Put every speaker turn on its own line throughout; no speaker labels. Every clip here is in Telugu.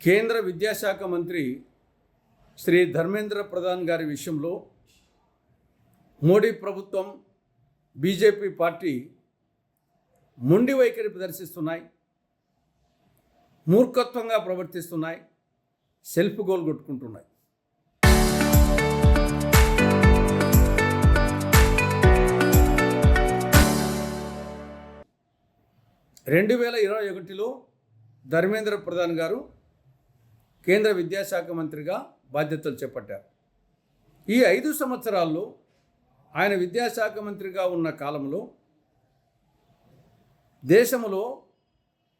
కేంద్ర విద్యాశాఖ మంత్రి శ్రీ ధర్మేంద్ర ప్రధాన్ గారి విషయంలో మోడీ ప్రభుత్వం బీజేపీ పార్టీ మొండి వైఖరి ప్రదర్శిస్తున్నాయి, మూర్ఖత్వంగా ప్రవర్తిస్తున్నాయి, సెల్ఫ్ గోల్ కొట్టుకుంటున్నాయి. రెండు 2021లో ధర్మేంద్ర ప్రధాన్ గారు కేంద్ర విద్యాశాఖ మంత్రిగా బాధ్యతలు చేపట్టారు. ఈ 5 సంవత్సరాల్లో ఆయన విద్యాశాఖ మంత్రిగా ఉన్న కాలంలో దేశంలో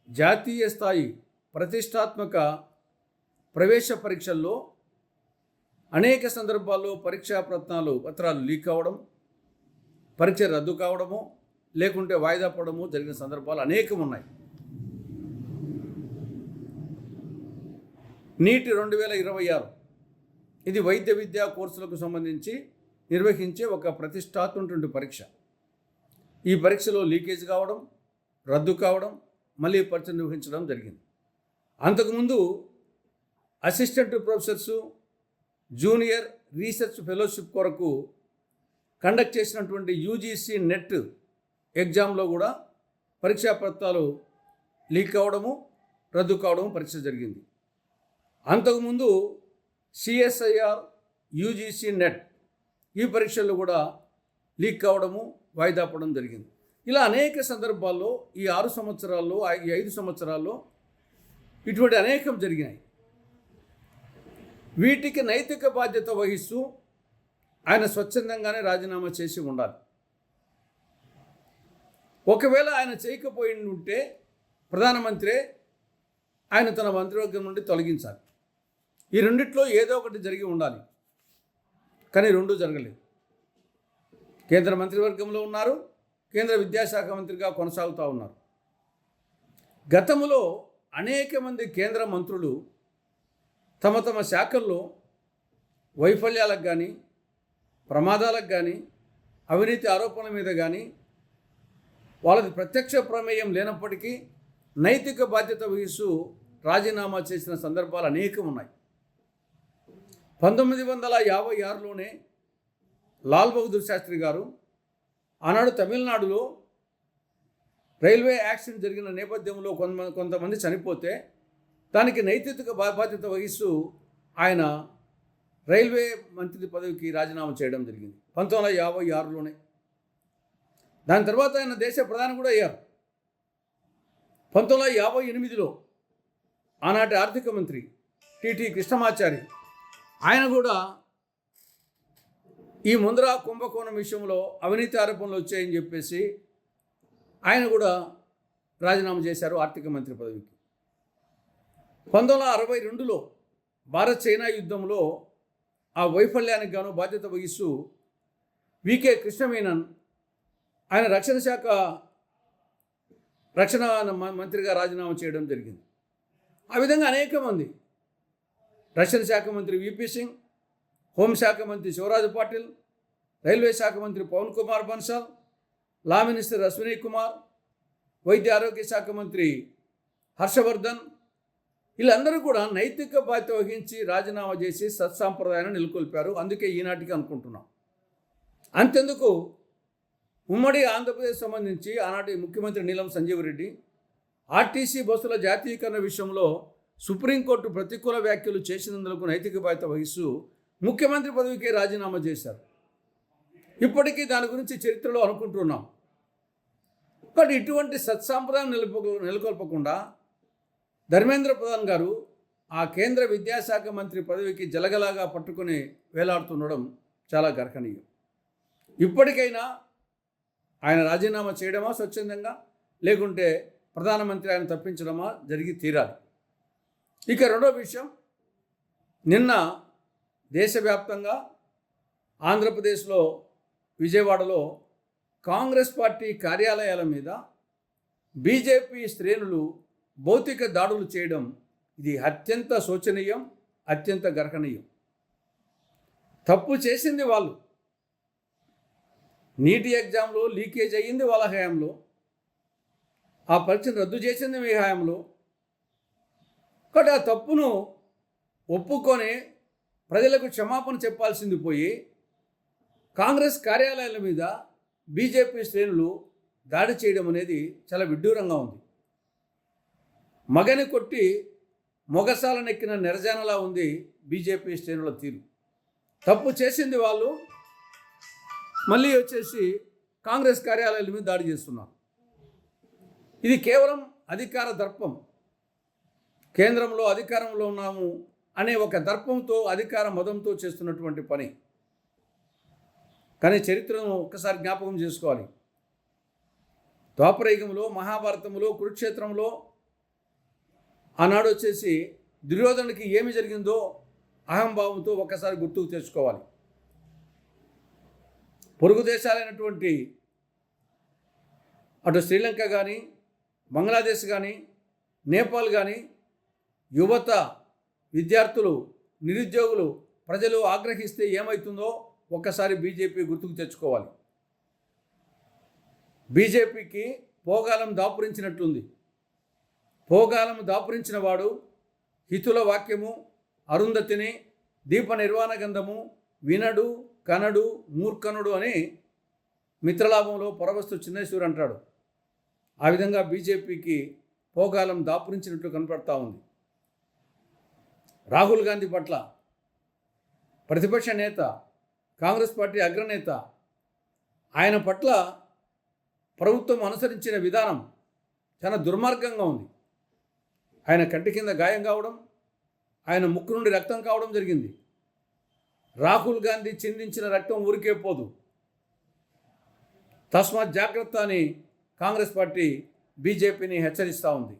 జాతీయ స్థాయి ప్రతిష్టాత్మక ప్రవేశ పరీక్షల్లో అనేక సందర్భాల్లో పరీక్షా పత్రాలు లీక్ అవ్వడం, పరీక్ష రద్దు కావడము, లేకుంటే వాయిదా పడము జరిగిన సందర్భాలు అనేకం ఉన్నాయి. నీట్ 2026 ఇది వైద్య విద్యా కోర్సులకు సంబంధించి నిర్వహించే ఒక ప్రతిష్టాత్మకమైన పరీక్ష. ఈ పరీక్షలో లీకేజ్ కావడం, రద్దు కావడం, మళ్ళీ పరీక్ష నిర్వహించడం జరిగింది. అంతకుముందు assistant professors, junior research fellowship కొరకు కండక్ట్ చేసినటువంటి యూజీసీ నెట్ ఎగ్జామ్లో కూడా పరీక్షా పత్రాలు లీక్ కావడము, రద్దు కావడము పరీక్ష జరిగింది. అంతకుముందు సిఎస్ఐఆర్, యూజీసీ నెట్ ఈ పరీక్షల్లో కూడా లీక్ కావడము, వాయిదా పడడం జరిగింది. ఇలా అనేక సందర్భాల్లో ఈ 6 సంవత్సరాల్లో, ఈ 5 సంవత్సరాల్లో ఇటువంటి అనేకం జరిగినాయి. వీటికి నైతిక బాధ్యత వహిస్తూ ఆయన స్వచ్ఛందంగానే రాజీనామా చేసి ఉండాలి. ఒకవేళ ఆయన చేయకపోయి ఉంటే ప్రధానమంత్రి ఆయన తన మంత్రివర్గం నుండి తొలగించాలి. ఈ రెండిట్లో ఏదో ఒకటి జరిగి ఉండాలి, కానీ రెండూ జరగలేదు. కేంద్ర మంత్రివర్గంలో ఉన్నారు, కేంద్ర విద్యాశాఖ మంత్రిగా కొనసాగుతూ ఉన్నారు. గతంలో అనేక మంది కేంద్ర మంత్రులు తమ తమ శాఖల్లో వైఫల్యాలకు కానీ, ప్రమాదాలకు కానీ, అవినీతి ఆరోపణల మీద కానీ వాళ్ళది ప్రత్యక్ష ప్రమేయం లేనప్పటికీ నైతిక బాధ్యత వహిస్తూ రాజీనామా చేసిన సందర్భాలు అనేకం ఉన్నాయి. 1956లోనే లాల్ బహదూర్ శాస్త్రి గారు ఆనాడు తమిళనాడులో రైల్వే యాక్సిడెంట్ జరిగిన నేపథ్యంలో కొంతమంది చనిపోతే దానికి నైతిక బాధ్యత వహిస్తూ ఆయన రైల్వే మంత్రి పదవికి రాజీనామా చేయడం జరిగింది 1956లోనే. దాని తర్వాత ఆయన దేశ ప్రధాని కూడా అయ్యారు. 1958లో ఆనాటి ఆర్థిక మంత్రి టిటి కృష్ణమాచారి ఆయన కూడా ఈ ముంద్రా కుంభకోణం విషయంలో అవినీతి ఆరోపణలు వచ్చాయని చెప్పేసి ఆయన కూడా రాజీనామా చేశారు ఆర్థిక మంత్రి పదవికి. 1962లో భారత్ చైనా యుద్ధంలో ఆ వైఫల్యానికి గాను బాధ్యత వహిస్తూ వికే కృష్ణమేనన్ ఆయన రక్షణ మంత్రిగా రాజీనామా చేయడం జరిగింది. ఆ విధంగా అనేక మంది, రక్షణ శాఖ మంత్రి విపి సింగ్, హోంశాఖ మంత్రి శివరాజ్ పాటిల్, రైల్వే శాఖ మంత్రి పవన్ కుమార్ బన్సాల్, లా మినిస్టర్ అశ్విని కుమార్, వైద్య ఆరోగ్య శాఖ మంత్రి హర్షవర్ధన్, వీళ్ళందరూ కూడా నైతిక బాధ్యత వహించి రాజీనామా చేసి సత్సాంప్రదాయాన్ని నెలకొల్పారు. అందుకే ఈనాటికి అనుకుంటున్నాం. అంతెందుకు ఉమ్మడి ఆంధ్రప్రదేశ్ సంబంధించి ఆనాటి ముఖ్యమంత్రి నీలం సంజీవ్ రెడ్డి ఆర్టీసీ బస్సుల జాతీయకరణ విషయంలో సుప్రీంకోర్టు ప్రతికూల వ్యాఖ్యలు చేసినందుకు నైతిక బాధ్యత వహిస్తూ ముఖ్యమంత్రి పదవికి రాజీనామా చేశారు. ఇప్పటికీ దాని గురించి చరిత్రలో అనుకుంటున్నాం. కానీ ఇటువంటి సత్సాంప్రదాయం నెలకొల్పకుండా ధర్మేంద్ర ప్రధాన్ గారు ఆ కేంద్ర విద్యాశాఖ మంత్రి పదవికి జలగలాగా పట్టుకొని వేలాడుతుండడం చాలా గర్హనీయం. ఇప్పటికైనా ఆయన రాజీనామా చేయడమా స్వచ్ఛందంగా, లేకుంటే ప్రధానమంత్రి ఆయన తప్పించడమా జరిగి తీరాలి. ఇక రెండో విషయం, నిన్న దేశవ్యాప్తంగా ఆంధ్రప్రదేశ్లో విజయవాడలో కాంగ్రెస్ పార్టీ కార్యాలయాల మీద బీజేపీ శ్రేణులు భౌతిక దాడులు చేయడం ఇది అత్యంత శోచనీయం, అత్యంత గర్హనీయం. తప్పు చేసింది వాళ్ళు. నీటి ఎగ్జామ్లో లీకేజ్ అయ్యింది వాళ్ళ హయాంలో, ఆ పరీక్షను రద్దు చేసింది మీ హయాంలో. కాబట్టి ఆ తప్పును ఒప్పుకొని ప్రజలకు క్షమాపణ చెప్పాల్సింది పోయి కాంగ్రెస్ కార్యాలయాల మీద బీజేపీ శ్రేణులు దాడి చేయడం అనేది చాలా విడ్డూరంగా ఉంది. మగని కొట్టి మొగసాలనెక్కిన నెరజానలా ఉంది బీజేపీ శ్రేణుల తీరు. తప్పు చేసింది వాళ్ళు, మళ్ళీ వచ్చేసి కాంగ్రెస్ కార్యాలయాల మీద దాడి చేస్తున్నారు. ఇది కేవలం అధికార దర్పం. కేంద్రంలో అధికారంలో ఉన్నాము అనే ఒక దర్పంతో, అధికార మదంతో చేస్తున్నటువంటి పని. కానీ చరిత్రను ఒక్కసారి జ్ఞాపకం చేసుకోవాలి. ద్వాపరయుగంలో, మహాభారతంలో, కురుక్షేత్రంలో ఆనాడు వచ్చేసి దుర్యోధనుడికి ఏమి జరిగిందో అహంభావంతో ఒక్కసారి గుర్తుకు తెచ్చుకోవాలి. పొరుగు దేశాలైనటువంటి అటు శ్రీలంక కానీ, బంగ్లాదేశ్ కానీ, నేపాల్ కానీ యువత, విద్యార్థులు, నిరుద్యోగులు, ప్రజలు ఆగ్రహిస్తే ఏమవుతుందో ఒక్కసారి బీజేపీ గుర్తుకు తెచ్చుకోవాలి. బీజేపీకి పోగాలం దాపురించినట్లుంది. పోగాలం దాపురించిన వాడు హితుల వాక్యము, అరుంధతిని, దీప నిర్వాణ గంధము వినడు, కనడు, మూర్ఖనుడు అని మిత్రలాభంలో పొరవస్తు చిన్నేశ్వరు అంటాడు. ఆ విధంగా బీజేపీకి పోగాలం దాపురించినట్లు కనపడతా ఉంది. రాహుల్ గాంధీ పట్ల ప్రతిపక్ష నేత, కాంగ్రెస్ పార్టీ అగ్రనేత, ఆయన పట్ల ప్రభుత్వం అనుసరించిన విధానం చాలా దుర్మార్గంగా ఉంది. ఆయన కంటి కింద గాయం కావడం, ఆయన ముక్కు నుండి రక్తం కావడం జరిగింది. రాహుల్ గాంధీ చిందించిన రక్తం ఊరికే పోదు. తస్మాత్ జాగ్రత్త అని కాంగ్రెస్ పార్టీ బీజేపీని హెచ్చరిస్తూ ఉంది.